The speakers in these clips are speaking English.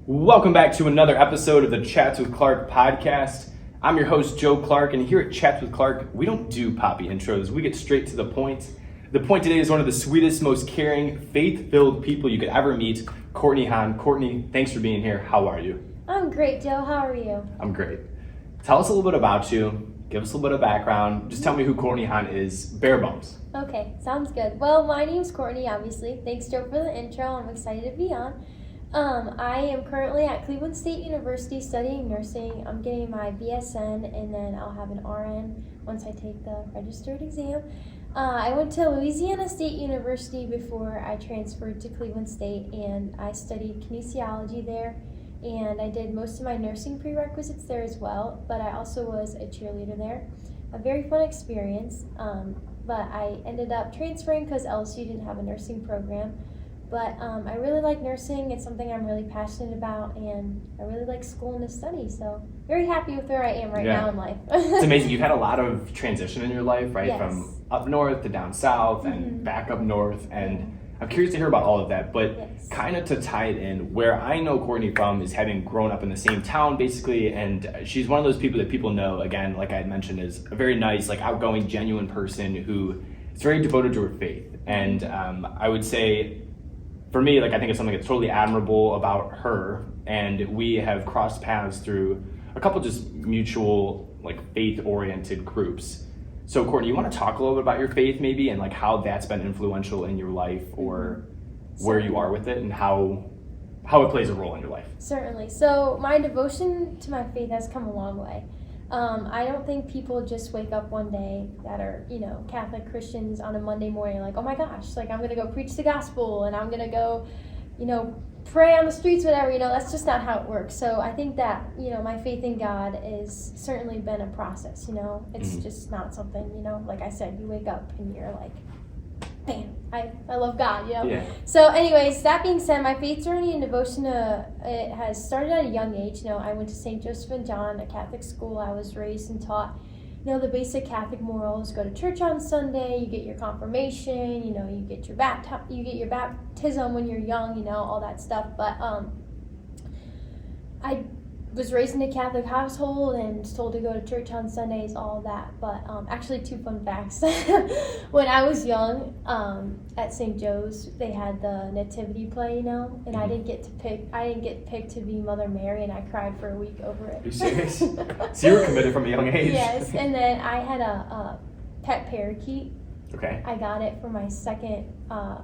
Welcome back to another episode of the Chats with Clark podcast. I'm your host, Joe Clark, and here at Chats with Clark, we don't do poppy intros. We get straight to the point. The point today is one of the sweetest, most caring, faith-filled people you could ever meet, Courtney Hahn. Courtney, thanks for being here. How are you? I'm great, Joe. How are you? I'm great. Tell us a little bit about you. Give us a little bit of background. Just tell me who Courtney Hahn is, bare bones. Okay, sounds good. Well, my name's Courtney, obviously. Thanks, Joe, for the intro. I'm excited to be on. I am currently at Cleveland State University studying nursing. I'm getting my BSN, and then I'll have an RN once I take the registered exam. I went to Louisiana State University before I transferred to Cleveland State, and I studied kinesiology there, and I did most of my nursing prerequisites there as well, but I also was a cheerleader there. A very fun experience, but I ended up transferring because LSU didn't have a nursing program. But I really like nursing. It's something I'm really passionate about, and I really like school and to study. So very happy with where I am right now in life. It's amazing. You've had a lot of transition in your life, right? Yes. From up north to down south and back up north. And I'm curious to hear about all of that. But kind of to tie it in, where I know Courtney from is having grown up in the same town, basically. And she's one of those people that people know, again, like I had mentioned, is a very nice, like outgoing, genuine person who is very devoted to her faith. And I would say, for me, like I think it's something that's totally admirable about her, and we have crossed paths through a couple just mutual like faith-oriented groups. So Courtney, you want to talk a little bit about your faith maybe, and like how that's been influential in your life, or where you are with it, and how it plays a role in your life? Certainly. So my devotion to my faith has come a long way. I don't think people just wake up one day that are, Catholic Christians on a Monday morning like, oh my gosh, like I'm going to go preach the gospel and I'm going to go, pray on the streets, whatever, that's just not how it works. So I think that, my faith in God has certainly been a process, it's just not something, like I said, you wake up and you're like, man, I love God, Yeah. So anyways, that being said, my faith journey and devotion it has started at a young age. I went to St. Joseph and John, a Catholic school. I was raised and taught, the basic Catholic morals. Go to church on Sunday, you get your confirmation, you get your baptism when you're young, all that stuff. But I was raised in a Catholic household and told to go to church on Sundays, all of that. But actually, two fun facts. When I was young, at St. Joe's, they had the nativity play, and I didn't get picked to be Mother Mary, and I cried for a week over it. Are you serious? So you were committed from a young age? Yes, and then I had a pet parakeet. Okay. I got it for my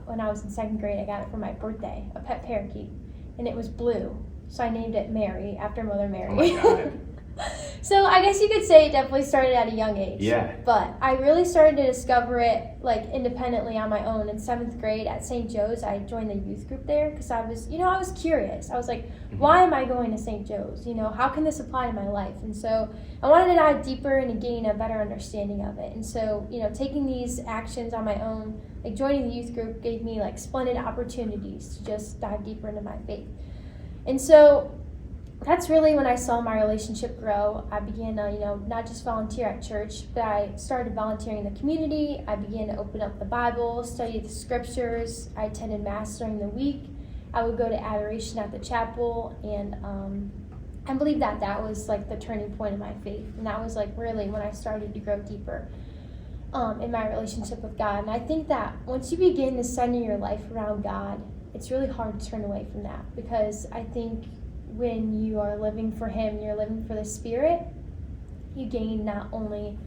when I was in second grade, I got it for my birthday, a pet parakeet, and it was blue. So I named it Mary, after Mother Mary. Oh my God. So I guess you could say it definitely started at a young age. Yeah. But I really started to discover it independently on my own. In 7th grade at St. Joe's, I joined the youth group there because I was curious. I was like, why am I going to St. Joe's? How can this apply to my life? And so I wanted to dive deeper and to gain a better understanding of it. And so, taking these actions on my own, like joining the youth group, gave me splendid opportunities to just dive deeper into my faith. And so that's really when I saw my relationship grow. I began to, not just volunteer at church, but I started volunteering in the community. I began to open up the Bible, study the scriptures. I attended Mass during the week. I would go to adoration at the chapel, and I believe that was the turning point of my faith. And that was really when I started to grow deeper in my relationship with God. And I think that once you begin to center your life around God, it's really hard to turn away from that, because I think when you are living for Him, you're living for the Spirit, you gain not only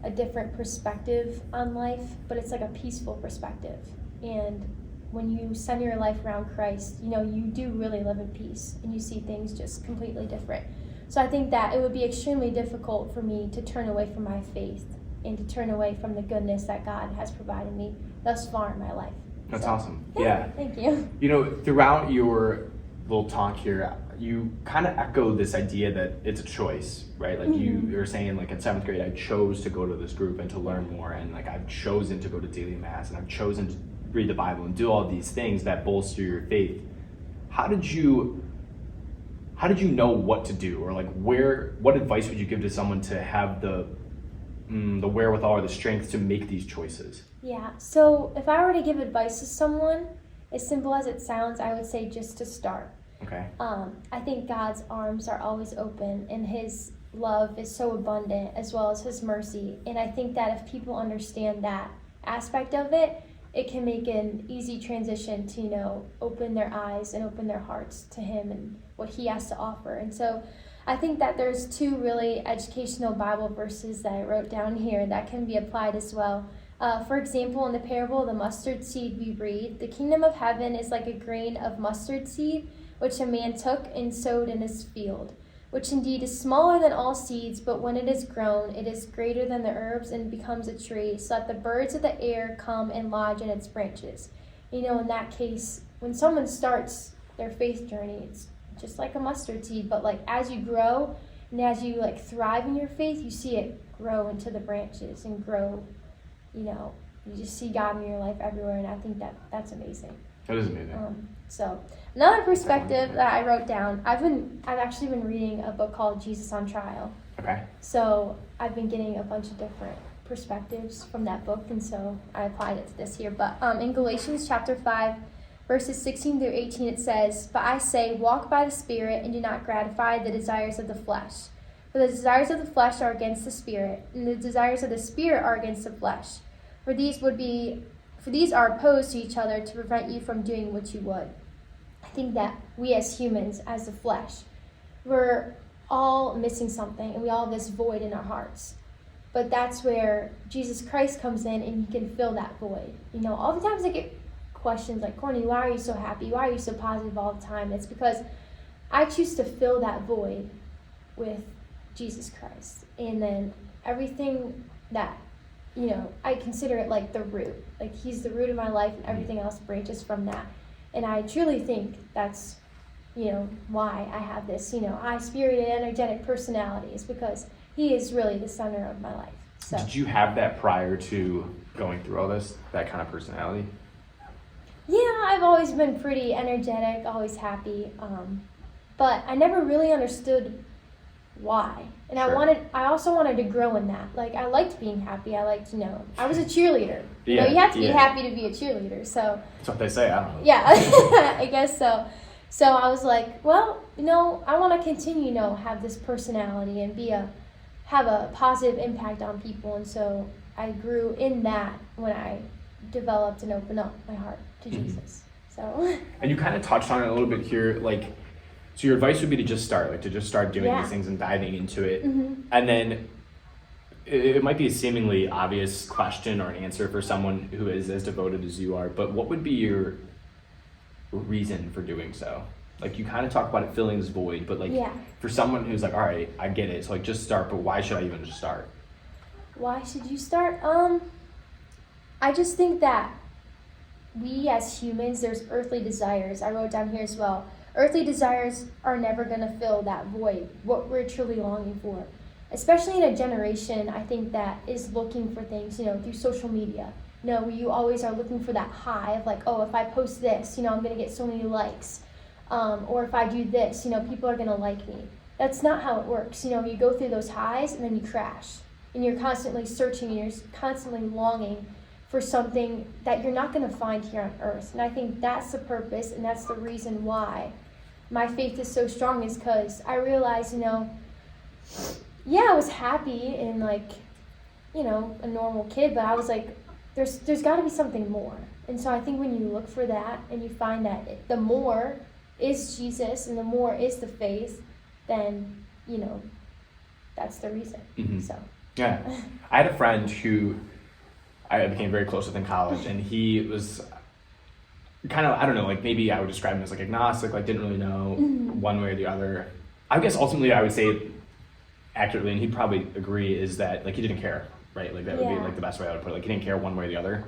a different perspective on life, but it's a peaceful perspective. And when you center your life around Christ, you do really live in peace, and you see things just completely different. So I think that it would be extremely difficult for me to turn away from my faith and to turn away from the goodness that God has provided me thus far in my life. That's awesome. Yeah. Thank you. Throughout your little talk here, you kind of echo this idea that it's a choice, right? You're saying in 7th grade, I chose to go to this group and to learn more, and I've chosen to go to daily Mass, and I've chosen to read the Bible and do all these things that bolster your faith. How did you know what to do, or what advice would you give to someone to have the wherewithal or the strength to make these choices? Yeah, so if I were to give advice to someone, as simple as it sounds, I would say just to start. Okay. I think God's arms are always open, and his love is so abundant, as well as his mercy. And I think that if people understand that aspect of it, it can make an easy transition to, open their eyes and open their hearts to him and what he has to offer. And so I think that there's 2 really educational Bible verses that I wrote down here that can be applied as well. For example, in the parable of the mustard seed, we read, "The kingdom of heaven is like a grain of mustard seed, which a man took and sowed in his field, which indeed is smaller than all seeds, but when it is grown, it is greater than the herbs and becomes a tree, so that the birds of the air come and lodge in its branches." In that case, when someone starts their faith journey, it's just like a mustard seed, but as you grow and as you thrive in your faith, you see it grow into the branches and grow. You just see God in your life everywhere, and I think that's amazing. That is amazing. So another perspective that I wrote down, I've actually been reading a book called Jesus on Trial. Okay. So I've been getting a bunch of different perspectives from that book, and so I applied it to this here. But in Galatians chapter 5, verses 16 through 18, it says, "But I say, walk by the Spirit, and do not gratify the desires of the flesh. For the desires of the flesh are against the Spirit, and the desires of the Spirit are against the flesh. For these are opposed to each other to prevent you from doing what you would." I think that we as humans, as the flesh, we're all missing something, and we all have this void in our hearts. But that's where Jesus Christ comes in, and he can fill that void. All the times I get questions like, "Courtney, why are you so happy? Why are you so positive all the time?" It's because I choose to fill that void with Jesus Christ. And then everything that, I consider it like the root. He's the root of my life, and everything else branches from that. And I truly think that's, why I have this, high-spirited, energetic personality, is because he is really the center of my life. So. Did you have that prior to going through all this, that kind of personality? Yeah, I've always been pretty energetic, always happy, but I never really understood why. And Sure. I also wanted to grow in that. I liked being happy. I liked, I was a cheerleader. Yeah, you have to be yeah. happy to be a cheerleader. So That's what they say, I don't know. yeah, I guess so. So I was like, well, I want to continue, have this personality and have a positive impact on people. And so I grew in that when I developed and opened up my heart to Jesus. So. And you kind of touched on it a little bit here, so your advice would be to just start doing Yeah. these things and diving into it. Mm-hmm. And then it might be a seemingly obvious question or an answer for someone who is as devoted as you are, but what would be your reason for doing so? You kind of talk about it filling this void, but Yeah. for someone who's all right, I get it, so just start, but why should I even just start? Why should you start? I just think that we as humans, there's earthly desires. I wrote down here as well. Earthly desires are never going to fill that void, what we're truly longing for. Especially in a generation, I think, that is looking for things, through social media. You always are looking for that high of if I post this, I'm going to get so many likes. Or if I do this, people are going to like me. That's not how it works. You go through those highs and then you crash. And you're constantly searching and you're constantly longing for something that you're not going to find here on earth. And I think that's the purpose, and that's the reason why my faith is so strong, is because I realized, I was happy and a normal kid, but I was there's got to be something more. And so I think when you look for that and you find that the more is Jesus and the more is the faith, then, that's the reason. Mm-hmm. So. Yeah. I had a friend who I became very close with in college, and he was kind of, I don't know, maybe I would describe him as agnostic, didn't really know one way or the other. I guess ultimately I would say accurately, and he'd probably agree, is that he didn't care, right? That would be the best way I would put it. He didn't care one way or the other.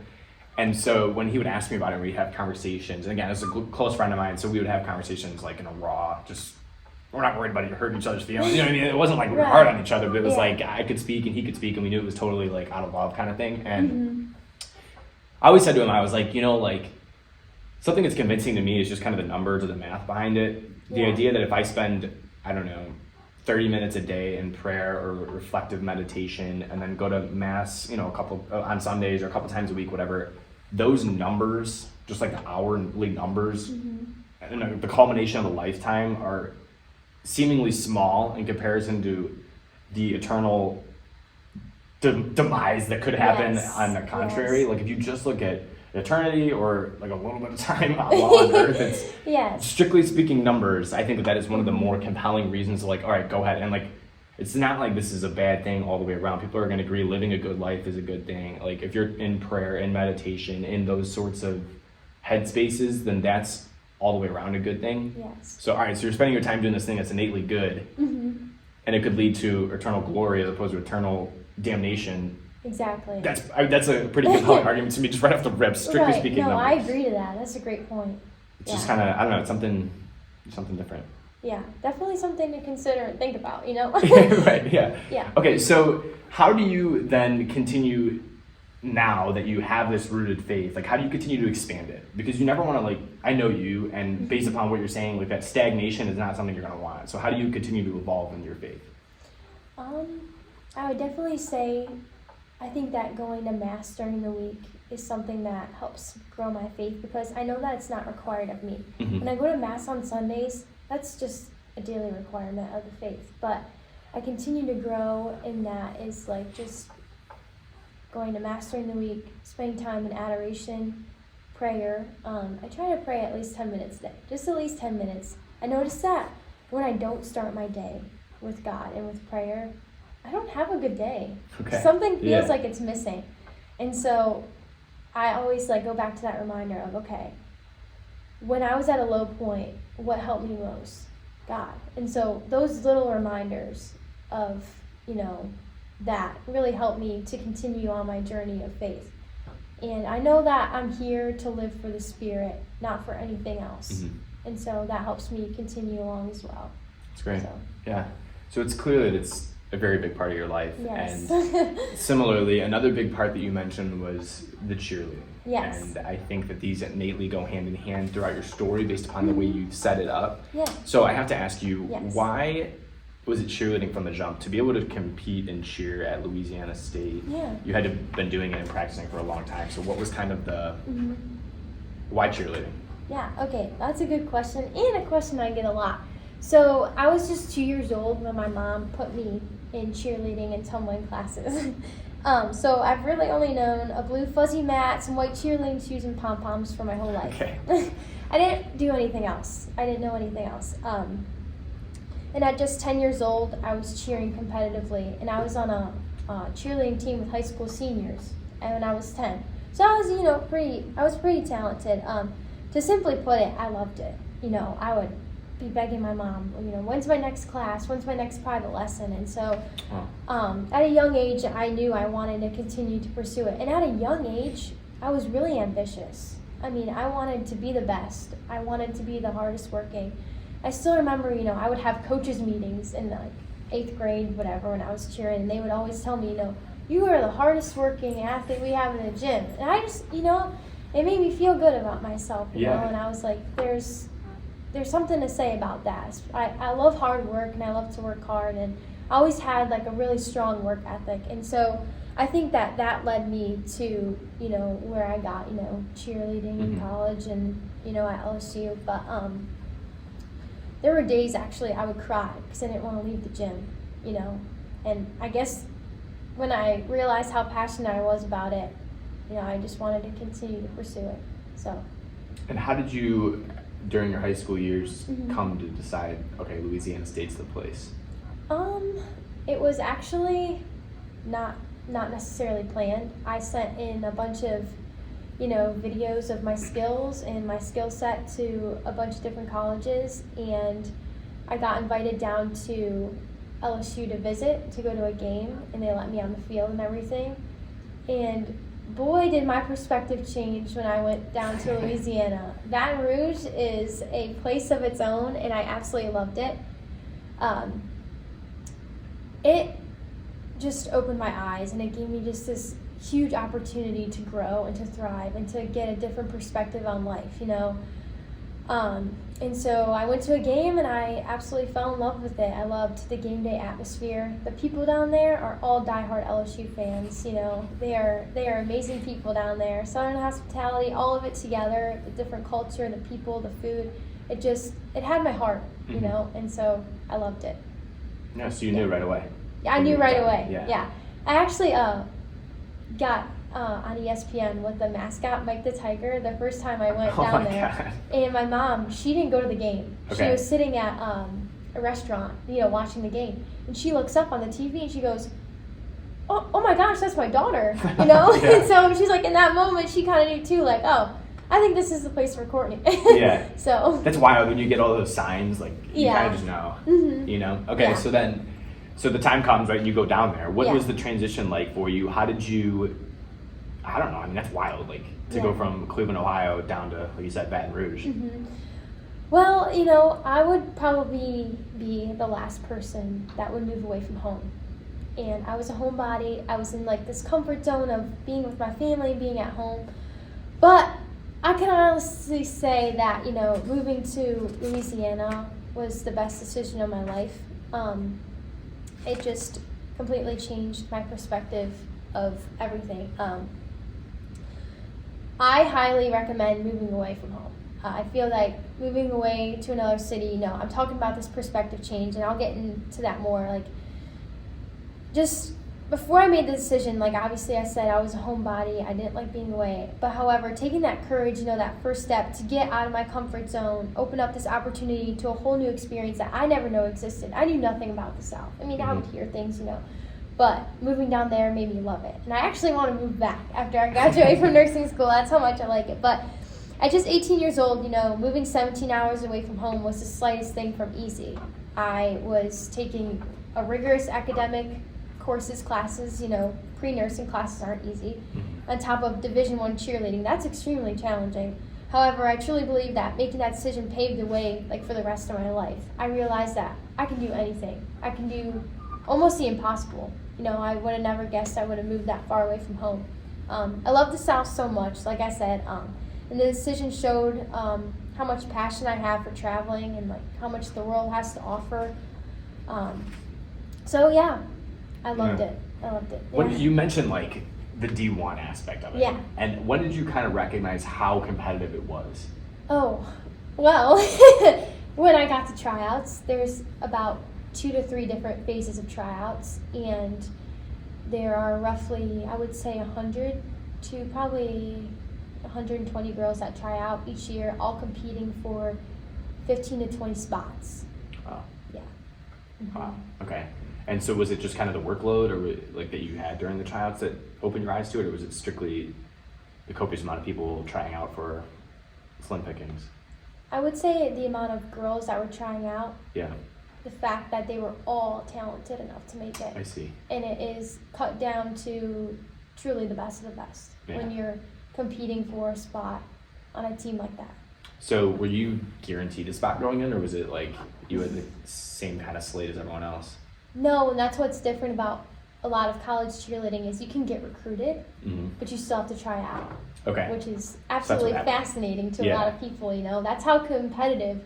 And so when he would ask me about it, we'd have conversations, and again, as a close friend of mine, so we would have conversations in a raw, just, we're not worried about hurting each other's feelings. You know what I mean? It wasn't we were hard on each other, but it was I could speak and he could speak, and we knew it was totally out of love kind of thing. And I always said to him, I was something that's convincing to me is just kind of the numbers or the math behind it. The idea that if I spend, 30 minutes a day in prayer or reflective meditation, and then go to mass, a couple on Sundays or a couple times a week, whatever, those numbers, just the hourly numbers, I don't know, the culmination of a lifetime are seemingly small in comparison to the eternal demise that could happen. Yes. On the contrary. Yes. Like if you just look at eternity or like a little bit of time while on earth, it's Yes. strictly speaking numbers. I think that is one of the more compelling reasons to like, all right, go ahead. And like, it's not like this is a bad thing all the way around. People are going to agree living a good life is a good thing. Like if you're in prayer and meditation, in those sorts of headspaces, then that's all the way around a good thing. Yes. So, all right, so you're spending your time doing this thing that's innately good, and it could lead to eternal glory as opposed to eternal damnation. Exactly. That's a pretty compelling argument to me, just right off the rip, strictly right. speaking. No, numbers. I agree to that. That's a great point. It's just kind of, I don't know, it's something different. Yeah, definitely something to consider and think about, you know? Right, yeah. Yeah. Okay, so how do you then continue now that you have this rooted faith? Like, how do you continue to expand it? Because you never want to, like, I know you, and based upon what you're saying, like, that stagnation is not something you're going to want. So how do you continue to evolve in your faith? I would definitely say, I think that going to Mass during the week is something that helps grow my faith, because I know that it's not required of me. When I go to Mass on Sundays, that's just a daily requirement of the faith. But I continue to grow in that is like just going to Mass during the week, spending time in adoration, prayer. I try to pray at least 10 minutes a day, just at least 10 minutes. I notice that when I don't start my day with God and with prayer, I don't have a good day. Okay. Something feels like it's missing. And so I always like go back to that reminder of, okay, when I was at a low point, what helped me most? God. And so those little reminders of, you know, that really helped me to continue on my journey of faith. And I know that I'm here to live for the Spirit, not for anything else. And so that helps me continue along as well. That's great. So. Yeah. So it's clear that it's a very big part of your life. Yes. And similarly, another big part that you mentioned was the cheerleading. Yes. And I think that these innately go hand in hand throughout your story based upon the way you set it up. Yeah. So I have to ask you, Yes. why was it cheerleading from the jump? To be able to compete in cheer at Louisiana State, you had to have been doing it and practicing for a long time. So what was kind of the, why cheerleading? Yeah, okay, that's a good question, and a question I get a lot. So I was just 2 years old when my mom put me in cheerleading and tumbling classes. So I've really only known a blue fuzzy mat, some white cheerleading shoes, and pom-poms for my whole life. Okay. I didn't do anything else. I didn't know anything else. And at just 10 years old, I was cheering competitively, and I was on a cheerleading team with high school seniors when I was 10. So I was, I was pretty talented. To simply put it, I loved it. I would be begging my mom, when's my next class? When's my next private lesson? And so at a young age, I knew I wanted to continue to pursue it. And at a young age, I was really ambitious. I mean, I wanted to be the best. I wanted to be the hardest working. I still remember, I would have coaches meetings in like 8th grade, whatever, when I was cheering, and they would always tell me, you are the hardest working athlete we have in the gym. And I just, it made me feel good about myself, you know, and I was like, there's something to say about that. I love hard work, and I love to work hard, and I always had like a really strong work ethic. And so I think that led me to, where I got, cheerleading in college and, at LSU. But there were days actually I would cry because I didn't want to leave the gym, and I guess when I realized how passionate I was about it, I just wanted to continue to pursue it. So. And how did you, during your high school years, come to decide, okay, Louisiana State's the place? It was actually not necessarily planned. I sent in a bunch of, videos of my skills and my skill set to a bunch of different colleges, and I got invited down to LSU to visit, to go to a game, and they let me on the field and everything. And boy, did my perspective change when I went down to Louisiana. Baton Rouge is a place of its own, and I absolutely loved it. It just opened my eyes, and it gave me just this huge opportunity to grow and to thrive and to get a different perspective on life, And so I went to a game, and I absolutely fell in love with it. I loved the game day atmosphere. The people down there are all diehard LSU fans. They are amazing people down there. Southern hospitality, all of it together, the different culture, the people, the food. it had my heart, you know, and so I loved it. Yeah, so you knew right away. Yeah, I knew right away. Yeah. Yeah. I actually got on ESPN with the mascot, Mike the Tiger, the first time I went down there. God. And my mom, she didn't go to the game. Okay. She was sitting at a restaurant, you know, watching the game. And she looks up on the TV and she goes, oh my gosh, that's my daughter, you know? Yeah. And so she's like, in that moment, she kind of knew too, like, oh, I think this is the place for Courtney. Yeah. So. That's wild when you get all those signs, like, you kind of just know, you know? Okay, Yeah. So the time comes, right, and you go down there. What Yeah. was the transition like for you? How did you, I don't know, I mean, that's wild, like, to go from Cleveland, Ohio down to, like you said, Baton Rouge. Well, you know, I would probably be the last person that would move away from home. And I was a homebody. I was in like this comfort zone of being with my family, being at home. But I can honestly say that, you know, moving to Louisiana was the best decision of my life. It just completely changed my perspective of everything. I highly recommend moving away from home. I feel like moving away to another city, you know, I'm talking about this perspective change, and I'll get into that more. Like, just before I made the decision, like, obviously I said I was a homebody. I didn't like being away. But however, taking that courage, you know, that first step to get out of my comfort zone, open up this opportunity to a whole new experience that I never know existed. I knew nothing about the South. I mean, I would hear things, you know. But moving down there made me love it. And I actually want to move back after I graduate from nursing school. That's how much I like it. But at just 18 years old, you know, moving 17 hours away from home was the slightest thing from easy. I was taking a rigorous academic classes, you know, pre-nursing classes aren't easy, on top of Division I cheerleading. That's extremely challenging. However, I truly believe that making that decision paved the way, like, for the rest of my life. I realized that I can do anything. I can do almost the impossible. You know, I would have never guessed I would have moved that far away from home. I love the South so much, like I said, and the decision showed how much passion I have for traveling and, like, how much the world has to offer. So yeah, I loved it. I loved it. Yeah. When you mentioned, like, the D1 aspect of it. Yeah. And when did you kind of recognize how competitive it was? Oh, well, when I got to tryouts, there's about 2 to 3 different phases of tryouts, and there are roughly, I would say, 100 to probably 120 girls that try out each year, all competing for 15 to 20 spots. Wow. Yeah. Wow. Okay. And so was it just kind of the workload, or like that you had during the tryouts that opened your eyes to it, or was it strictly the copious amount of people trying out for slim pickings? I would say the amount of girls that were trying out. Yeah. The fact that they were all talented enough to make it. I see. And it is cut down to truly the best of the best when you're competing for a spot on a team like that. So were you guaranteed a spot going in, or was it like you had the same kind of slate as everyone else? No, and that's what's different about a lot of college cheerleading is you can get recruited, but you still have to try out. Okay. Which is absolutely fascinating to a lot of people, you know. That's how competitive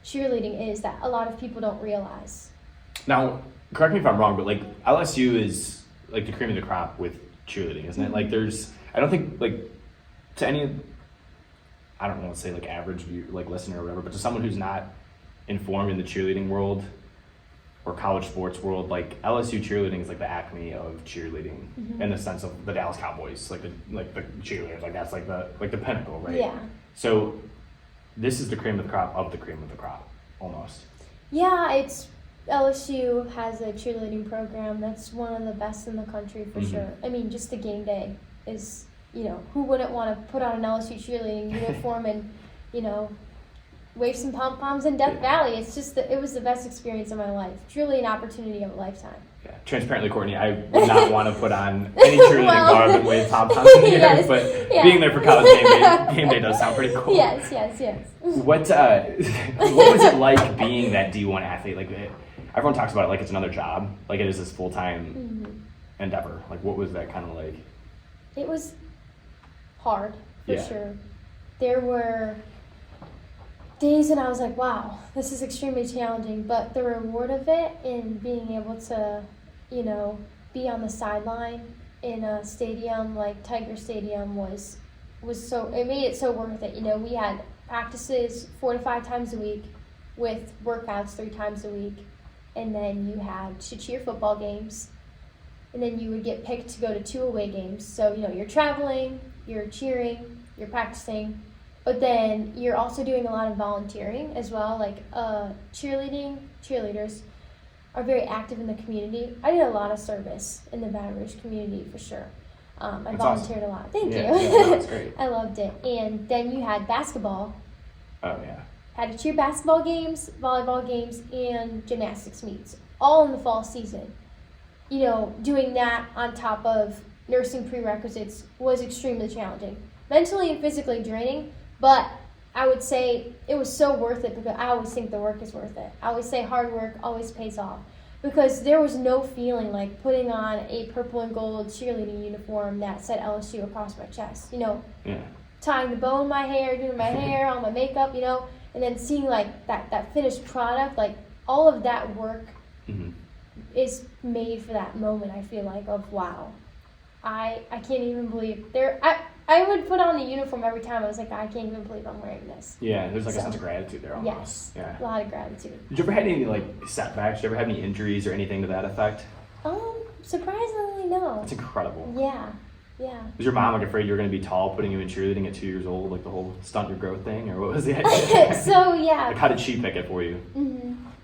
cheerleading is that a lot of people don't realize. Now, correct me if I'm wrong, but like LSU is like the cream of the crop with cheerleading, isn't it? Like I don't think like to any, I don't want to say like average view, like listener or whatever, but to someone who's not informed in the cheerleading world or college sports world, like LSU cheerleading is like the acme of cheerleading in the sense of the Dallas Cowboys, like the cheerleaders, like that's like the pinnacle, right? Yeah. So this is the cream of the crop of the cream of the crop, almost. Yeah, it's LSU has a cheerleading program that's one of the best in the country for sure. I mean, just the game day is, you know, who wouldn't want to put on an LSU cheerleading uniform and, you know, wave some pom-poms in Death Valley. It's just, it was the best experience of my life. Truly an opportunity of a lifetime. Yeah. Transparently, Courtney, I would not want to put on any cheerleading garb and wave pom-poms in the air, but being there for college game day does sound pretty cool. Yes. What was it like being that D1 athlete? Like, everyone talks about it like it's another job, like it is this full-time endeavor. Like, what was that kind of like? It was hard, for sure. There were days when I was like, wow, this is extremely challenging, but the reward of it in being able to, you know, be on the sideline in a stadium like Tiger Stadium was so, it made it so worth it. You know, we had practices 4 to 5 times a week with workouts 3 times a week. And then you had to cheer football games. And then you would get picked to go to 2 away games. So, you're traveling, you're cheering, you're practicing. But then you're also doing a lot of volunteering as well. Like cheerleaders are very active in the community. I did a lot of service in the Baton Rouge community for sure. I volunteered a lot. Thank you. Yeah, that's great. I loved it. And then you had basketball. Oh, yeah. Had to cheer basketball games, volleyball games, and gymnastics meets, all in the fall season. Doing that on top of nursing prerequisites was extremely challenging. Mentally and physically draining, but I would say it was so worth it because I always think the work is worth it. I always say hard work always pays off because there was no feeling like putting on a purple and gold cheerleading uniform that said LSU across my chest. Tying the bow in my hair, doing my hair, all my makeup, and then seeing like that finished product, like all of that work is made for that moment. I feel like of wow, I can't even believe I would put on the uniform every time. I was like, I can't even believe I'm wearing this. Yeah, there's like a sense of gratitude there almost. Yes, yeah, a lot of gratitude. Did you ever have any like setbacks? Did you ever have any injuries or anything to that effect? Surprisingly, no. That's incredible. Yeah. Was your mom like afraid you were going to be tall, putting you in cheerleading at 2 years old, like the whole stunt your growth thing, or what was the idea? So yeah. Like how did she pick it for you?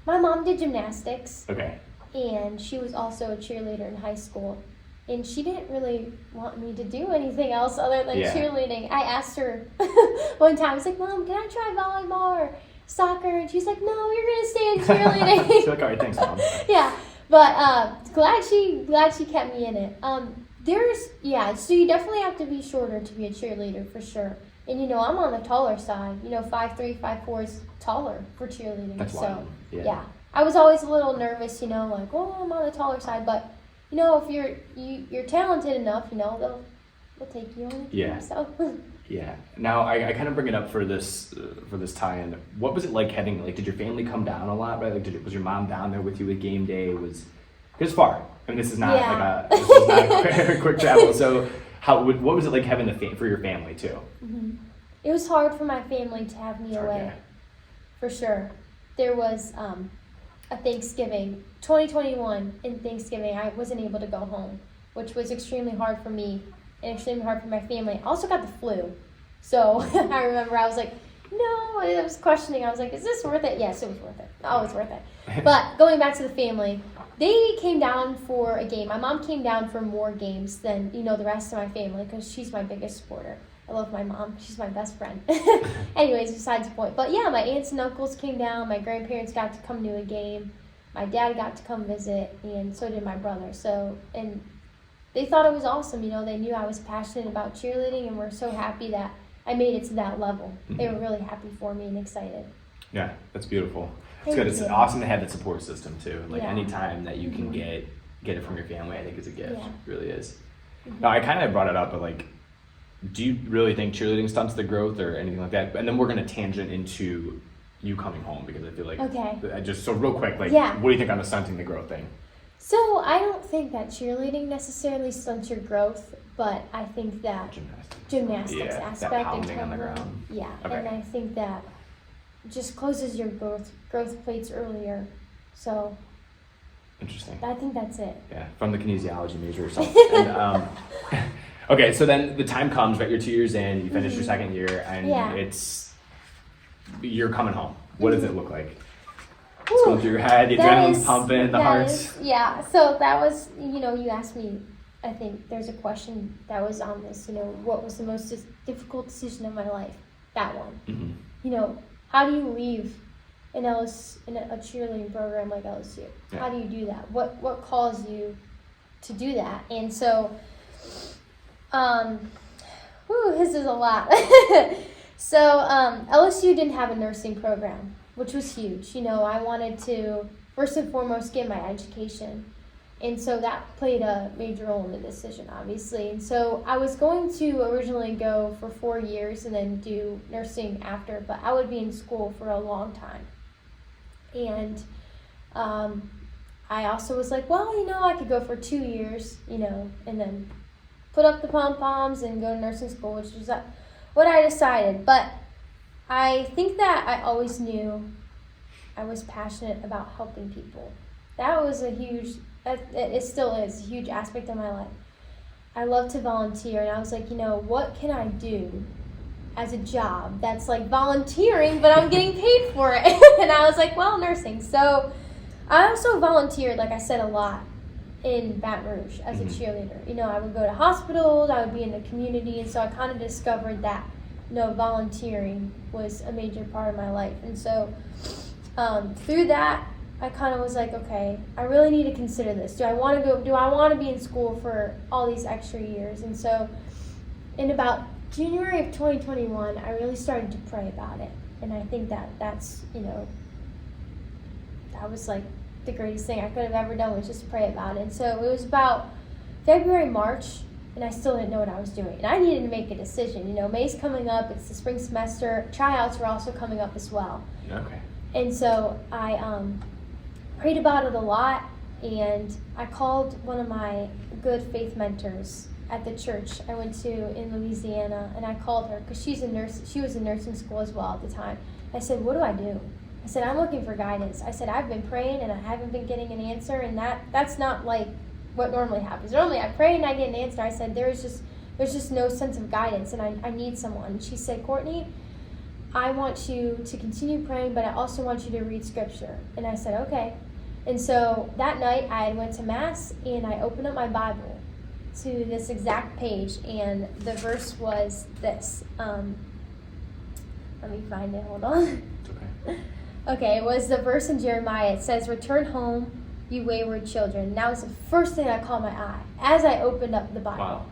My mom did gymnastics. Okay. And she was also a cheerleader in high school. And she didn't really want me to do anything else other than cheerleading. I asked her one time, I was like, Mom, can I try volleyball or soccer? And she's like, no, you're going to stay in cheerleading. She's like, all right, thanks, Mom. Yeah, but glad she kept me in it. So you definitely have to be shorter to be a cheerleader for sure. And, I'm on the taller side. 5'3", 5'4" is taller for cheerleading. That's wild. Yeah. I was always a little nervous, like, oh, I'm on the taller side, but if you're talented enough, they'll take you on the team. So. Yeah. Now I kind of bring it up for this tie-in. What was it like having did your family come down a lot? Right? Was your mom down there with you at game day? It's far, and this is not a quick travel. So what was it like having for your family too? It was hard for my family to have me away, for sure. There was a Thanksgiving, 2021 in Thanksgiving, I wasn't able to go home, which was extremely hard for me and extremely hard for my family. I also got the flu. So I remember I was like, no, I was questioning. I was like, is this worth it? Yes, it was worth it. Always worth it. But going back to the family, they came down for a game. My mom came down for more games than, the rest of my family because she's my biggest supporter. I love my mom. She's my best friend. Anyways, besides the point. But yeah, my aunts and uncles came down. My grandparents got to come to a game. My dad got to come visit, and so did my brother. And they thought it was awesome. They knew I was passionate about cheerleading, and were so happy that I made it to that level. They were really happy for me and excited. Yeah, that's beautiful. It's good. It's awesome to have that support system too. Any time that you can get it from your family, I think is a gift. Yeah. It really is. Now, I kind of brought it up, but do you really think cheerleading stunts the growth or anything like that? And then we're going to tangent into you coming home because I feel like just so real quick, what do you think on the stunting the growth thing? So I don't think that cheerleading necessarily stunts your growth, but I think that gymnastics aspect that pounding on the ground. Yeah, okay. And I think that just closes your growth plates earlier. So interesting. I think that's it. Yeah, from the kinesiology major or something. And, okay, so then the time comes, right? You're 2 years in, you finish your second year, and you're coming home. What does it look like? It's going through your head, the adrenaline's pumping, the heart's... So that was, you asked me, I think there's a question that was on this, what was the most difficult decision of my life? That one. How do you leave in a cheerleading program like LSU? Yeah. How do you do that? What caused you to do that? And so, this is a lot. So LSU didn't have a nursing program, which was huge. I wanted to first and foremost get my education. And so that played a major role in the decision, obviously. And so I was going to originally go for 4 years and then do nursing after, but I would be in school for a long time. And I also was like, well, I could go for 2 years, and then put up the pom-poms and go to nursing school, which was what I decided. But I think that I always knew I was passionate about helping people. That was it still is a huge aspect of my life. I love to volunteer, and I was like, what can I do as a job that's like volunteering, but I'm getting paid for it? And I was like, well, nursing. So I also volunteered, like I said, a lot in Baton Rouge as a cheerleader. I would go to hospitals, I would be in the community, and so I kind of discovered that volunteering was a major part of my life. And so through that, I kind of was like, okay, I really need to consider this. Do I want to be in school for all these extra years? And so in about January of 2021, I really started to pray about it. And I think that's that was like the greatest thing I could have ever done, was just pray about it. And so it was about February, March, and I still didn't know what I was doing. And I needed to make a decision. May's coming up. It's the spring semester. Tryouts were also coming up as well. Okay. And so I prayed about it a lot, and I called one of my good faith mentors at the church I went to in Louisiana, and I called her because she's a nurse. She was in nursing school as well at the time. I said, what do I do? I said, I'm looking for guidance. I said, I've been praying and I haven't been getting an answer, and that's not like what normally happens. Normally I pray and I get an answer. I said, there's just no sense of guidance, and I need someone. And she said, Courtney, I want you to continue praying, but I also want you to read scripture. And I said, okay. And so that night I went to Mass, and I opened up my Bible to this exact page, and the verse was this. Let me find it, hold on. It's okay. Okay, it was the verse in Jeremiah. It says, return home, you wayward children. And that was the first thing that caught my eye as I opened up the Bible. Wow.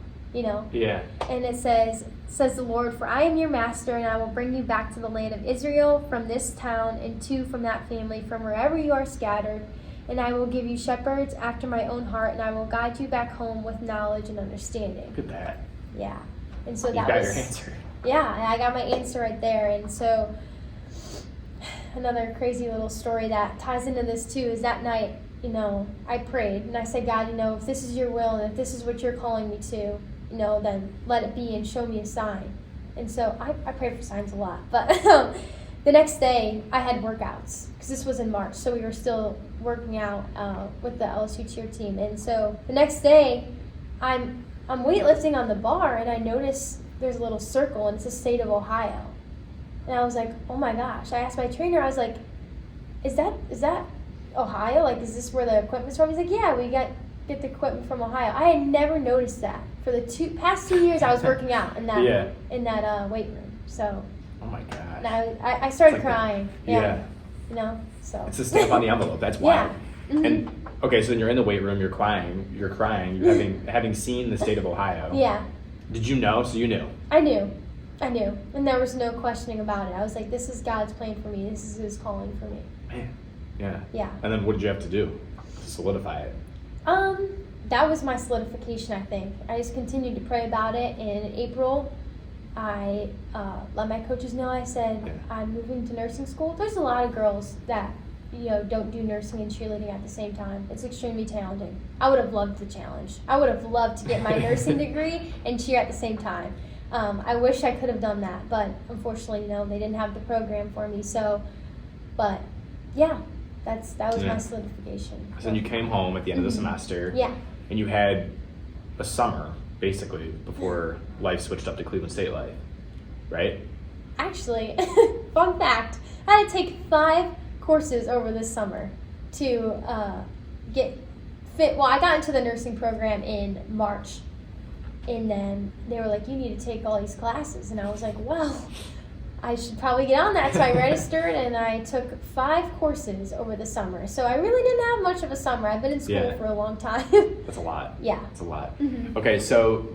Yeah. And it says the Lord, for I am your master, and I will bring you back to the land of Israel, from this town, and two from that family, from wherever you are scattered. And I will give you shepherds after my own heart, and I will guide you back home with knowledge and understanding. Look at that. Yeah. And so You got your answer. Yeah, and I got my answer right there. And so another crazy little story that ties into this too is that night, I prayed and I said, God, if this is your will and if this is what you're calling me to, then let it be and show me a sign. And so I pray for signs a lot. But the next day I had workouts because this was in March, so we were still working out with the LSU cheer team. And so the next day I'm weightlifting on the bar, and I notice there's a little circle, and it's the state of Ohio. And I was like, oh my gosh. I asked my trainer, I was like, is that Ohio? Like, is this where the equipment's from? He's like, yeah, we get the equipment from Ohio. I had never noticed that. For the past 2 years I was working out in that in that weight room. So oh my gosh. And I started crying. So it's a stamp on the envelope. That's wild. Yeah. Mm-hmm. And okay, so then you're in the weight room, you're crying, you're having seen the state of Ohio. Yeah. Did you know? So you knew. I knew. And there was no questioning about it. I was like, this is God's plan for me. This is his calling for me. Man. Yeah. Yeah. And then what did you have to do to solidify it? That was my solidification, I think. I just continued to pray about it. And in April, I let my coaches know. I said, I'm moving to nursing school. There's a lot of girls that, don't do nursing and cheerleading at the same time. It's extremely challenging. I would have loved the challenge. I would have loved to get my nursing degree and cheer at the same time. I wish I could have done that, but unfortunately, they didn't have the program for me. So, but yeah, that was my solidification. So then you came home at the end of the semester. Yeah. And you had a summer, basically, before life switched up to Cleveland State life, right? Actually, fun fact, I had to take 5 courses over this summer to get fit. Well, I got into the nursing program in March. And then they were like, you need to take all these classes. And I was like, well, I should probably get on that. So I registered, and I took 5 courses over the summer. So I really didn't have much of a summer. I've been in school for a long time. That's a lot. Yeah. That's a lot. Mm-hmm. Okay, so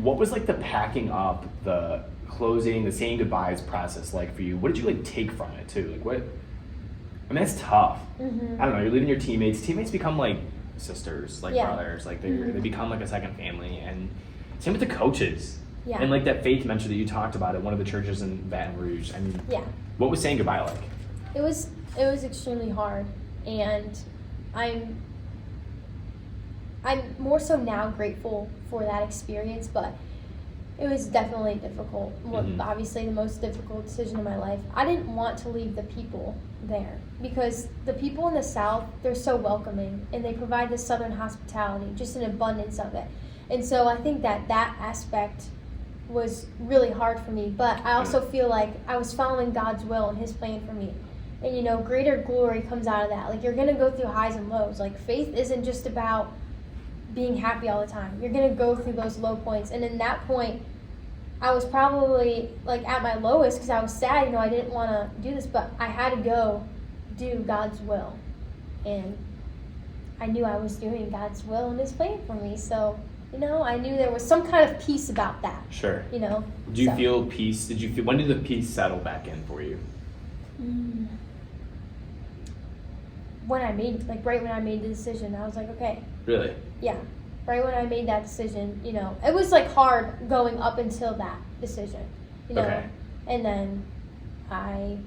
what was like the packing up, the closing, the saying goodbyes process like for you? What did you take from it too? Like what? I mean, that's tough. Mm-hmm. I don't know. You're leaving your teammates. Teammates become like sisters, like Yeah. brothers, like they become like a second family. And same with the coaches. Yeah. And like that faith mentor that you talked about at one of the churches in Baton Rouge. I mean, what was saying goodbye like? It was extremely hard, and I'm more so now grateful for that experience. But It was definitely difficult. Obviously, the most difficult decision of my life. I didn't want to leave the people there because the people in the South, they're so welcoming and they provide the Southern hospitality, just an abundance of it. And so I think that aspect was really hard for me. But I also feel like I was following God's will and His plan for me. And, greater glory comes out of that. Like, you're going to go through highs and lows. Like, faith isn't just about being happy all the time. You're going to go through those low points. And in that point, I was probably, like, at my lowest because I was sad. I didn't want to do this, but I had to go do God's will. And I knew I was doing God's will and His plan for me. So, I knew there was some kind of peace about that. Sure. Do you feel peace? When did the peace settle back in for you? Right when I made the decision, I was like, okay. Really? Yeah. Right when I made that decision, it was like hard going up until that decision, Okay. And then I,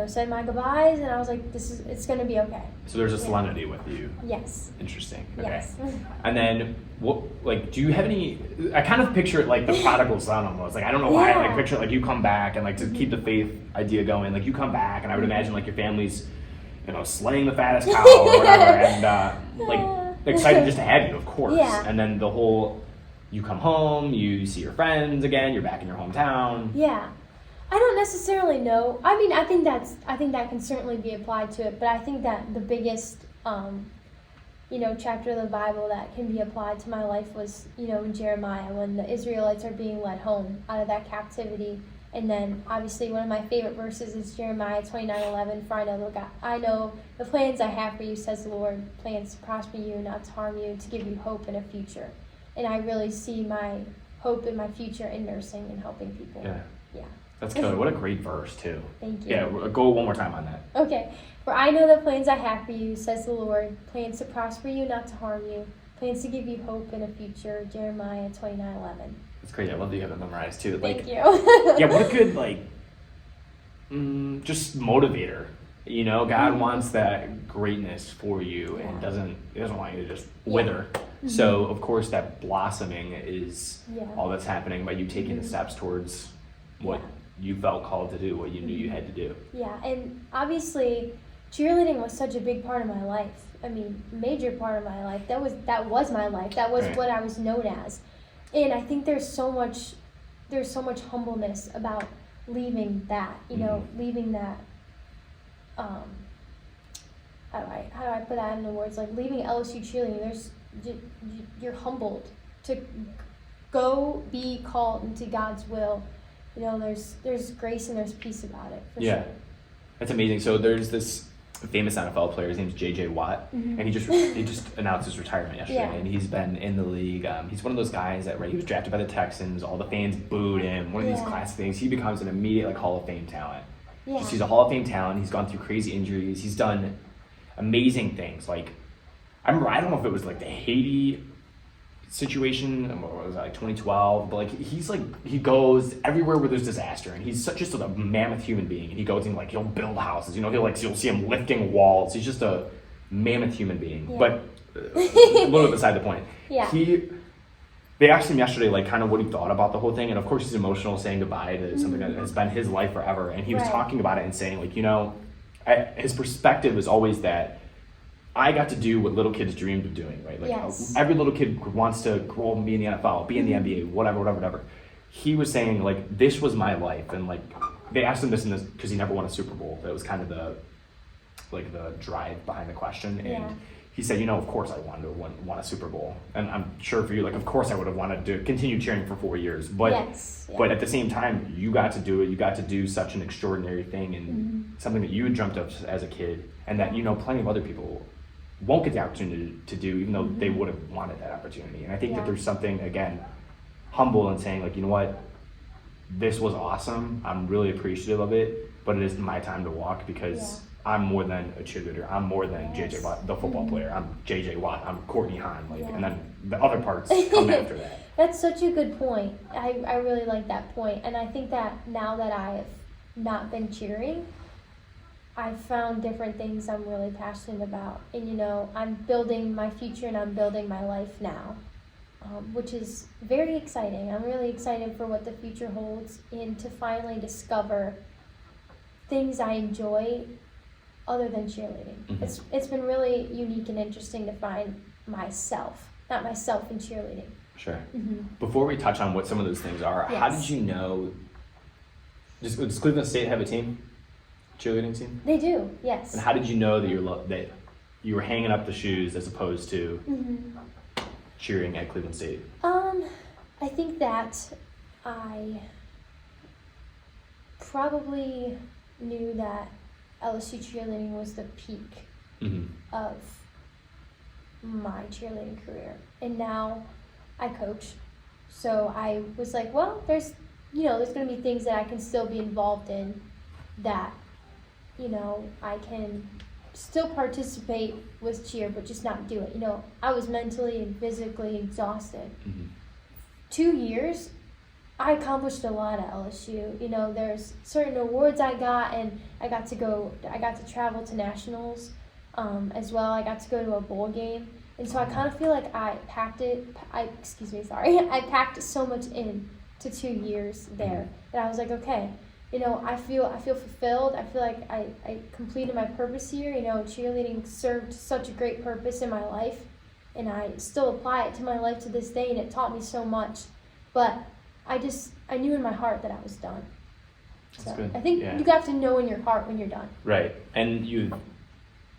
said my goodbyes and I was like, it's going to be okay. So there's a serenity with you. Yes. Interesting. Okay. Yes. And then do you have any, I kind of picture it like the prodigal son almost. Like, I don't know why, I picture it like you come back and like to keep the faith idea going, like you come back and I would imagine like your family's, slaying the fattest cow or whatever and excited just to have you, of course. Yeah. And then you come home, you see your friends again, you're back in your hometown. Yeah. I don't necessarily know. I mean, I think that can certainly be applied to it, but I think that the biggest, chapter of the Bible that can be applied to my life was, in Jeremiah when the Israelites are being led home out of that captivity. And then, obviously, one of my favorite verses is Jeremiah 29:11. For I know the plans I have for you, says the Lord, plans to prosper you, not to harm you, to give you hope and a future. And I really see my hope and my future in nursing and helping people. Yeah. Yeah. That's good. What a great verse, too. Thank you. Yeah, go one more time on that. Okay. For I know the plans I have for you, says the Lord, plans to prosper you, not to harm you, plans to give you hope and a future. Jeremiah 29:11. That's great. I love that you have it memorized too. Thank you. Yeah, what a good just motivator. God wants that greatness for you and He doesn't want you to just wither. So of course that blossoming is all that's happening by you taking the steps towards what you felt called to do, what you knew you had to do. Yeah, and obviously cheerleading was such a big part of my life. I mean, major part of my life. That was my life. That was what I was known as. And I think there's so much humbleness about leaving that, leaving that, how do I put that into words? Like leaving LSU cheerleading, you're humbled to go be called into God's will. There's grace and there's peace about it, for sure. That's amazing. So there's this famous NFL player. His name's J.J. Watt, and he just announced his retirement yesterday, and he's been in the league. He's one of those guys that he was drafted by the Texans. All the fans booed him. One of these classic things. He becomes an immediate Hall of Fame talent. Yeah. He's a Hall of Fame talent. He's gone through crazy injuries. He's done amazing things. I remember, I don't know if it was the Haiti situation, what was that, 2012, but he goes everywhere where there's disaster, and he's just a mammoth human being, and he goes and he'll build houses, you'll see him lifting walls. He's just a mammoth human being. But a little bit beside the point. They asked him yesterday kind of what he thought about the whole thing, and of course he's emotional, saying goodbye to something that has been his life forever, and he was talking about it and saying his perspective is always that I got to do what little kids dreamed of doing, right? Every little kid wants to grow up and be in the NFL, be in the NBA, whatever. He was saying, this was my life. And, they asked him this because he never won a Super Bowl. That was kind of the drive behind the question. And he said, of course I wanted to win a Super Bowl. And I'm sure for you, of course I would have wanted to continue cheering for 4 years. But but at the same time, you got to do it. You got to do such an extraordinary thing and something that you had dreamt of as a kid, and that, plenty of other people won't get the opportunity to do, even though they would have wanted that opportunity. And I think that there's something, again, humble in saying, you know what, this was awesome. I'm really appreciative of it, but it is my time to walk because I'm more than a cheerleader. I'm more than JJ Watt, the football player. I'm JJ Watt. I'm Courtney Hahn. And then the other parts come after that. That's such a good point. I really like that point. And I think that now that I have not been cheering, I've found different things I'm really passionate about. And, I'm building my future and I'm building my life now. which is very exciting. I'm really excited for what the future holds and to finally discover things I enjoy other than cheerleading. It's been really unique and interesting to find myself, not myself in cheerleading. Sure. Before we touch on what some of those things are, how did you know, does Cleveland State have a team? Cheerleading team? They do, yes. And how did you know that you were hanging up the shoes as opposed to cheering at Cleveland State? I think that I probably knew that LSU cheerleading was the peak of my cheerleading career, and now I coach. So I was like, well, there's going to be things that I can still be involved in that, I can still participate with cheer, but just not do it. I was mentally and physically exhausted. 2 years, I accomplished a lot at LSU. There's certain awards I got, and I got to travel to nationals as well. I got to go to a bowl game. And so I kind of feel like I packed so much in to 2 years there that I was like, okay, I feel fulfilled. I feel like I completed my purpose here. Cheerleading served such a great purpose in my life, and I still apply it to my life to this day, and it taught me so much. But I knew in my heart that I was done. That's good. I think you have to know in your heart when you're done. Right. And you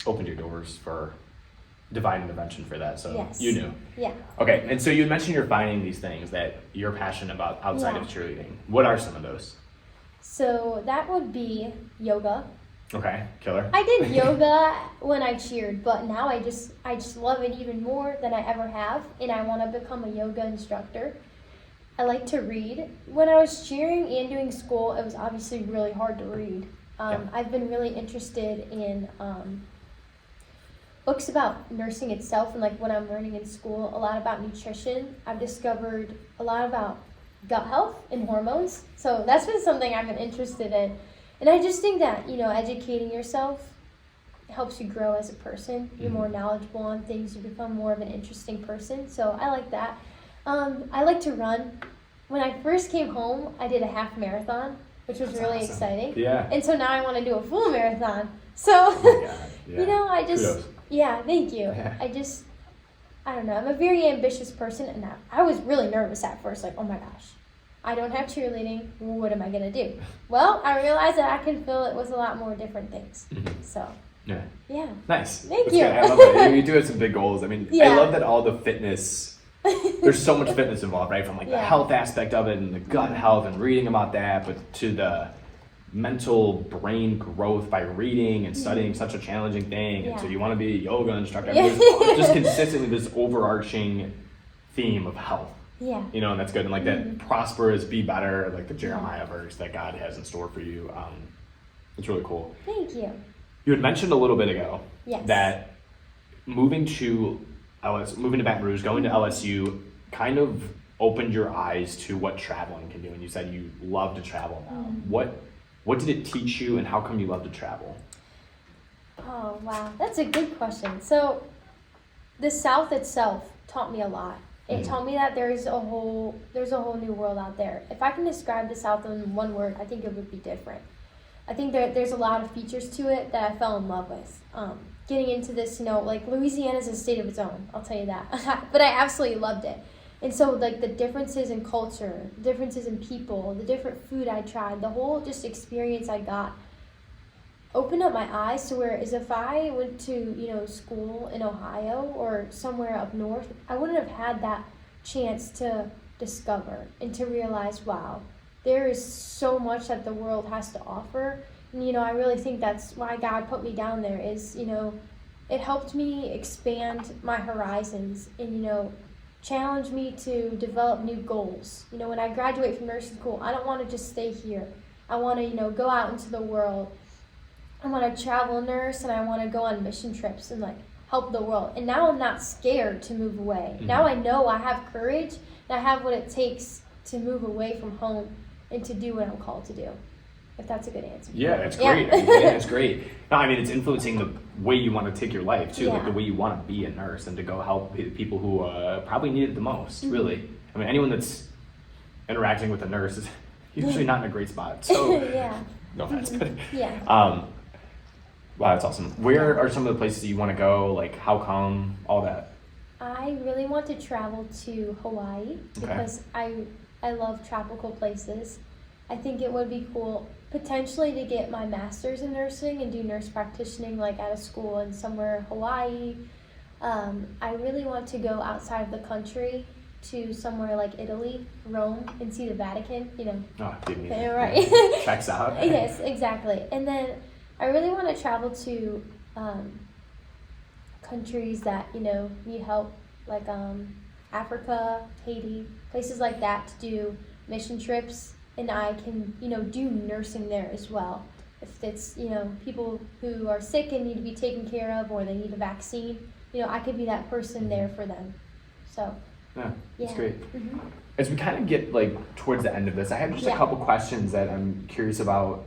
opened your doors for divine intervention for that, so you knew. Yeah. Okay, and so you mentioned you're finding these things that you're passionate about outside of cheerleading. What are some of those? So that would be yoga. Okay, killer. I did yoga when I cheered, but now I just love it even more than I ever have, and I want to become a yoga instructor. I like to read. When I was cheering and doing school, it was obviously really hard to read. I've been really interested in books about nursing itself, and like what I'm learning in school, a lot about nutrition. I've discovered a lot about gut health and hormones, so that's been something I've been interested in. And I just think that, educating yourself helps you grow as a person. You're more knowledgeable on things, you become more of an interesting person, so I like that. I like to run. When I first came home, I did a half marathon, which was really exciting. Yeah. And so now I want to do a full marathon. So, I just, Kudos. Thank you. Yeah. I don't know. I'm a very ambitious person, and I was really nervous at first, like, oh my gosh, I don't have cheerleading. What am I going to do? Well, I realized that I can fill it with a lot more different things. So, yeah. Nice. Thank That's you. Good. I love it. You do have some big goals. I mean, I love that all the fitness, there's so much fitness involved, right? From like the health aspect of it and the gut health and reading about that, but to the mental brain growth by reading and studying such a challenging thing. And so you want to be a yoga instructor. I mean, just consistently this overarching theme of health. Yeah. And that's good. And like that prosperous, be better, like the Jeremiah verse that God has in store for you. It's really cool. Thank you. You had mentioned a little bit ago that moving to Baton Rouge, going to LSU kind of opened your eyes to what traveling can do. And you said you love to travel now. What did it teach you, and how come you love to travel? Oh, wow. That's a good question. So the South itself taught me a lot. It taught me that there's a whole new world out there. If I can describe the South in one word, I think it would be different. I think there's a lot of features to it that I fell in love with. Getting into this, like Louisiana is a state of its own, I'll tell you that. But I absolutely loved it. And so like the differences in culture, differences in people, the different food I tried, the whole just experience I got opened up my eyes to where, as if I went to, school in Ohio or somewhere up north, I wouldn't have had that chance to discover and to realize, wow, there is so much that the world has to offer. And, I really think that's why God put me down there is, it helped me expand my horizons and, challenge me to develop new goals. When I graduate from nursing school, I don't want to just stay here. I want to, go out into the world. I want to travel nurse, and I want to go on mission trips and help the world. And now I'm not scared to move away. Now I know I have courage and I have what it takes to move away from home and to do what I'm called to do. if that's a good answer. Yeah, it's great. Yeah. I mean, it's great. No, I mean, it's influencing the way you want to take your life too, like Yeah. the way you want to be a nurse and to go help people who probably need it the most, Mm-hmm. really. I mean, anyone that's interacting with a nurse is usually not in a great spot. So, Yeah. no offense, but Yeah. wow, that's awesome. Where are some of the places you want to go? Like, how come? All that. I really want to travel to Hawaii because I love tropical places. I think it would be cool potentially to get my master's in nursing and do nurse practicing like at a school in somewhere Hawaii. I really want to go outside of the country to somewhere like Italy, Rome, and see the Vatican, you know. Oh, give me Right. Checks out. Yes, exactly. And then I really want to travel to countries that, you know, need help, like Africa, Haiti, places like that, to do mission trips, and I can, you know, do nursing there as well. If it's, you know, people who are sick and need to be taken care of, or they need a vaccine, you know, I could be that person there for them. So Yeah, that's yeah. great. Mm-hmm. As we kind of get like towards the end of this, I have just a Yeah. couple questions that I'm curious about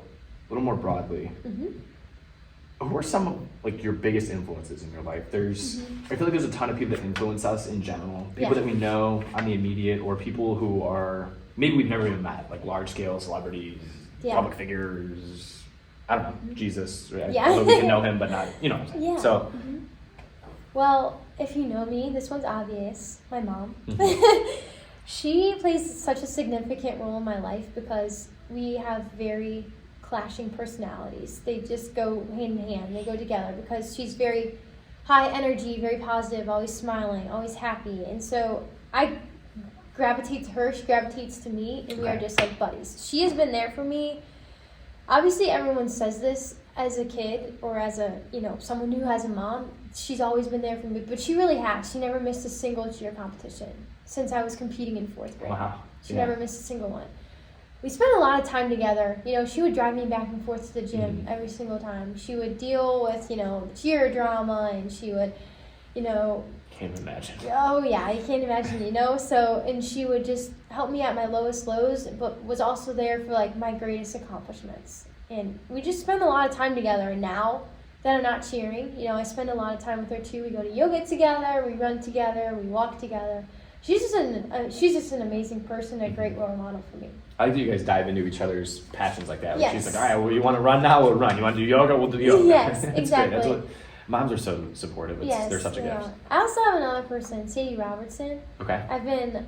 a little more broadly. Mm-hmm. Who are some of like your biggest influences in your life? I feel like there's a ton of people that influence us in general. People Yeah. that we know on the immediate, or people who are maybe we've never even met, like large scale celebrities, Yeah. public figures. I don't know, Jesus. Right? Yeah. Although we can know him, but not, you know what I'm saying. Yeah. So, Mm-hmm. Well, if you know me, this one's obvious. My mom. She plays such a significant role in my life because we have very clashing personalities. They just go hand in hand. They go together because she's very high energy, very positive, always smiling, always happy. And so I gravitate to her, she gravitates to me, and we are Okay. just like buddies. She has been there for me. Obviously, everyone says this as a kid or as a, you know, someone who has a mom. She's always been there for me, but she really has. She never missed a single cheer competition since I was competing in 4th grade. wow. She Yeah. never missed a single one. We spent a lot of time together. You know, she would drive me back and forth to the gym every single time. She would deal with, you know, the cheer drama, and she would, you know, Can't imagine. oh yeah, you can't imagine, you know. So, and she would just help me at my lowest lows, but was also there for like my greatest accomplishments. And we just spend a lot of time together. And now that I'm not cheering, you know, I spend a lot of time with her too. We go to yoga together, we run together, we walk together. She's just an amazing person, a great role model for me. I like that you guys dive into each other's passions like that. Like Yes. She's like, all right, well, you want to run now? We'll run. You want to do yoga? We'll do yoga. Yes, It's exactly. Great. That's what, moms are so supportive. They're such a they gift. are. I also have another person, Sadie Robertson. Okay. I've been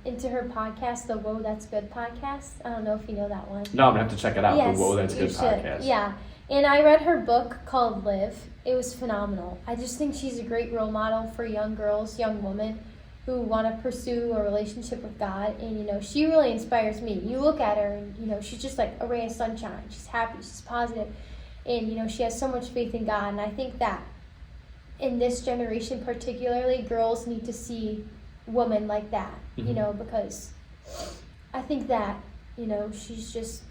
into her podcast, the Whoa, That's Good podcast. I don't know if you know that one. No, I'm going to have to check it out. Yes, The Whoa, That's you Good should. podcast. Yeah. And I read her book called Live. It was phenomenal. I just think she's a great role model for young girls, young women who want to pursue a relationship with God. And, you know, she really inspires me. You look at her and, you know, she's just like a ray of sunshine. She's happy, she's positive. And, you know, she has so much faith in God. And I think that in this generation particularly, girls need to see women like that, you know, because I think that, you know, she's just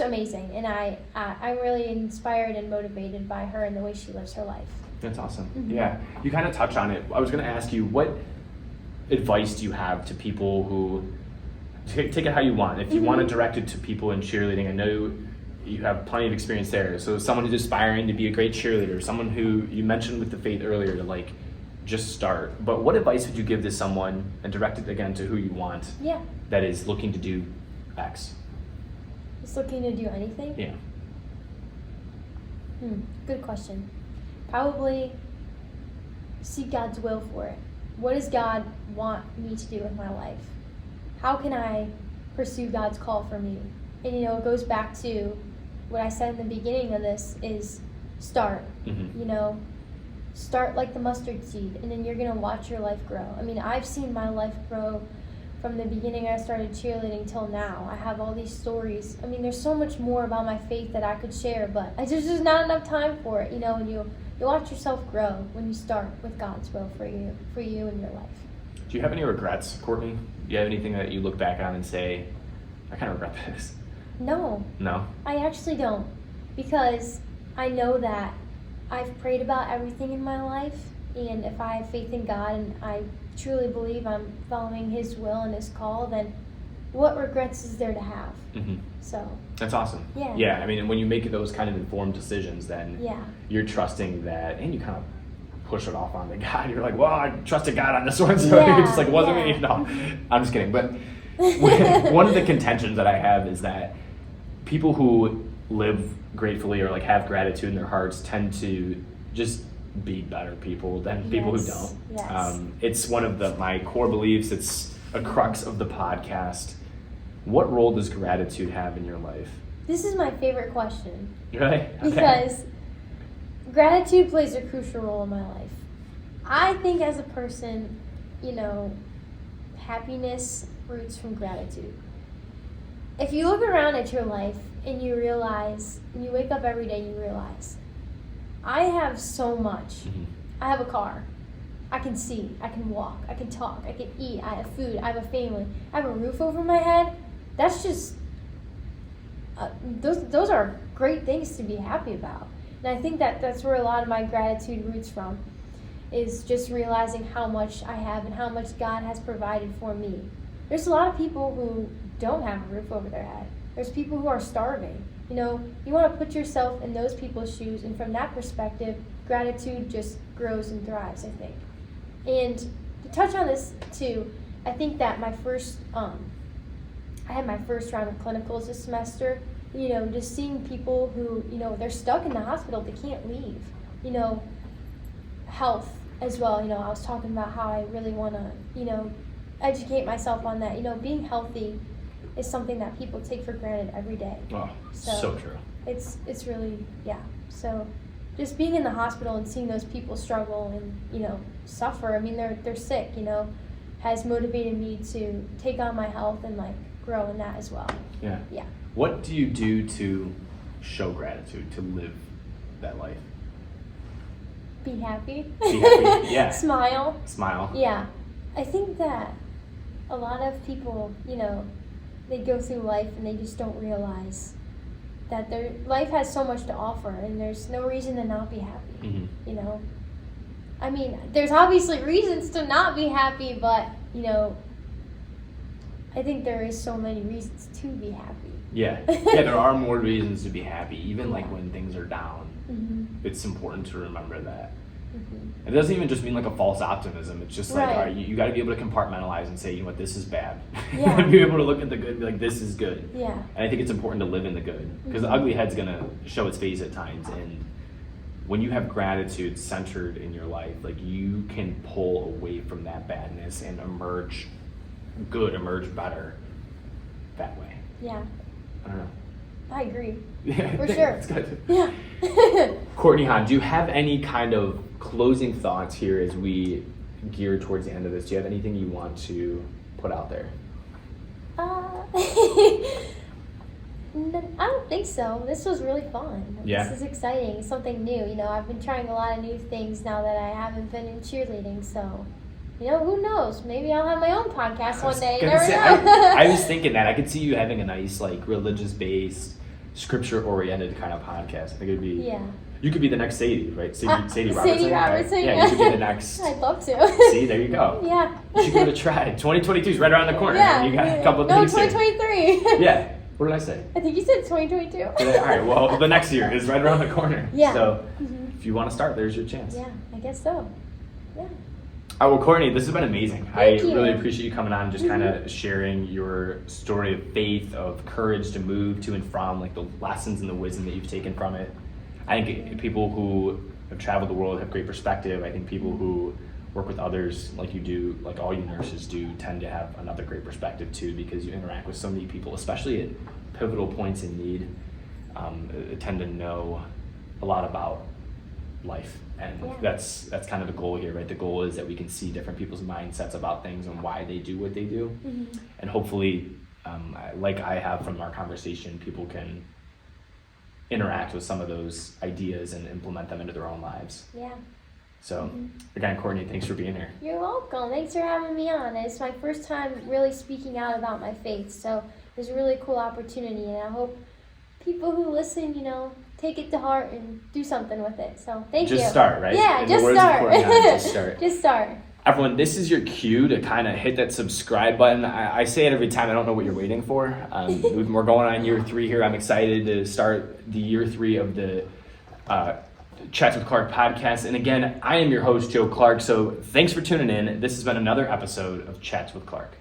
amazing, and I'm really inspired and motivated by her and the way she lives her life. That's awesome. Yeah. You kind of touch on it. I was going to ask you, what advice do you have to people who, take it how you want. If you want to direct it to people in cheerleading, I know you have plenty of experience there. So someone who's aspiring to be a great cheerleader, someone who you mentioned with the faith earlier to like just start. But what advice would you give to someone, and direct it again to who you want, Yeah. that is looking to do X? Just looking to do anything? Yeah. Good question. Probably seek God's will for it. What does God want me to do with my life? How can I pursue God's call for me? And, you know, it goes back to what I said in the beginning of this is start. You know, start like the mustard seed, and then you're going to watch your life grow. I mean, I've seen my life grow from the beginning I started cheerleading till now. I have all these stories. I mean, there's so much more about my faith that I could share, but there's just not enough time for it, you know, and you watch yourself grow when you start with God's will for you and your life. Do you have any regrets, Courtney? Do you have anything that you look back on and say, I kind of regret this? No, No? I actually don't, because I know that I've prayed about everything in my life, and if I have faith in God and I truly believe I'm following His will and His call, then what regrets is there to have? Mm-hmm. So that's awesome. Yeah. Yeah. I mean, when you make those kind of informed decisions, then yeah. you're trusting that, and you kind of push it off onto God. You're like, well, I trusted God on this one, so Yeah, it's just like, wasn't yeah. me. No, I'm just kidding. But one of the contentions that I have is that people who live gratefully or like have gratitude in their hearts tend to just be better people than people who don't. Yes. It's one of my core beliefs. It's a crux of the podcast. What role does gratitude have in your life? This is my favorite question. Really? Okay. Because gratitude plays a crucial role in my life. I think as a person, happiness roots from gratitude. If you look around at your life and you realize, and you wake up every day, you realize, I have so much. Mm-hmm. I have a car. I can see. I can walk. I can talk. I can eat. I have food. I have a family. I have a roof over my head. That's just, those are great things to be happy about. And I think that's where a lot of my gratitude roots from, is just realizing how much I have and how much God has provided for me. There's a lot of people who don't have a roof over their head. There's people who are starving. You want to put yourself in those people's shoes, and from that perspective, gratitude just grows and thrives, I think. And to touch on this too, I think that I had my first round of clinicals this semester. Just seeing people who, they're stuck in the hospital, they can't leave. Health as well. I was talking about how I really want to, educate myself on that. Being healthy is something that people take for granted every day. Oh, so true. It's really, yeah. So just being in the hospital and seeing those people struggle and, suffer, I mean, they're sick, has motivated me to take on my health and, grow in that as well. Yeah. Yeah. What do you do to show gratitude, to live that life? Be happy. Be happy, yeah. Smile. Yeah. I think that a lot of people, they go through life and they just don't realize that their life has so much to offer, and there's no reason to not be happy. Mm-hmm. I mean, there's obviously reasons to not be happy, but I think there is so many reasons to be happy. Yeah, there are more reasons to be happy, even when things are down. Mm-hmm. It's important to remember that. Mm-hmm. It doesn't even just mean a false optimism. It's just Right. all right, you got to be able to compartmentalize and say, you know what, this is bad. Yeah. And be able to look at the good and be like, this is good. Yeah. And I think it's important to live in the good, because the ugly head's going to show its face at times. And when you have gratitude centered in your life, you can pull away from that badness and emerge better that way. Yeah. I don't know. I agree. Yeah, For sure. It's good. Yeah. Courtney Hahn, do you have any kind of closing thoughts here as we gear towards the end of this? Do you have anything you want to put out there? I don't think so. This was really fun. Yeah. This is exciting. Something new. I've been trying a lot of new things now that I haven't been in cheerleading. So, who knows? Maybe I'll have my own podcast one day. You never know. I was thinking that. I could see you having a nice, religious-based, scripture-oriented kind of podcast. I think it'd be... Yeah. You could be the next Sadie, right? Sadie Robertson. Sadie Robertson, right? Yeah, you could be the next... I'd love to. See, there you go. Yeah. You should give it a try. 2022 is right around the corner. Yeah. You got a couple of No, things here. 2023. Yeah. What did I say? I think you said 2022. All right, well, the next year is right around the corner. Yeah. So Mm-hmm. if you want to start, there's your chance. Yeah, I guess so. Yeah. Well, Courtney, this has been amazing. Thank you. Really appreciate you coming on and just kind of sharing your story of faith, of courage to move to and from, the lessons and the wisdom that you've taken from it. I think people who have traveled the world have great perspective. I think people who work with others like you do, like all you nurses do, tend to have another great perspective too, because you interact with so many people, especially at pivotal points in need, tend to know a lot about life. And that's kind of the goal here, right? The goal is that we can see different people's mindsets about things and why they do what they do. Mm-hmm. And hopefully, like I have from our conversation, people can interact with some of those ideas and implement them into their own lives. Yeah. So again, Courtney, thanks for being here. You're welcome. Thanks for having me on. It's my first time really speaking out about my faith, so it was a really cool opportunity, and I hope people who listen, take it to heart and do something with it. So thank you. Just start, right? Yeah, In just the words of start. Courtney Hahn, just start. Just start. Everyone, this is your cue to kind of hit that subscribe button. I say it every time. I don't know what you're waiting for. We're going on year 3 here. I'm excited to start the year 3 of the Chats with Clark podcast. And again, I am your host, Joe Clark. So thanks for tuning in. This has been another episode of Chats with Clark.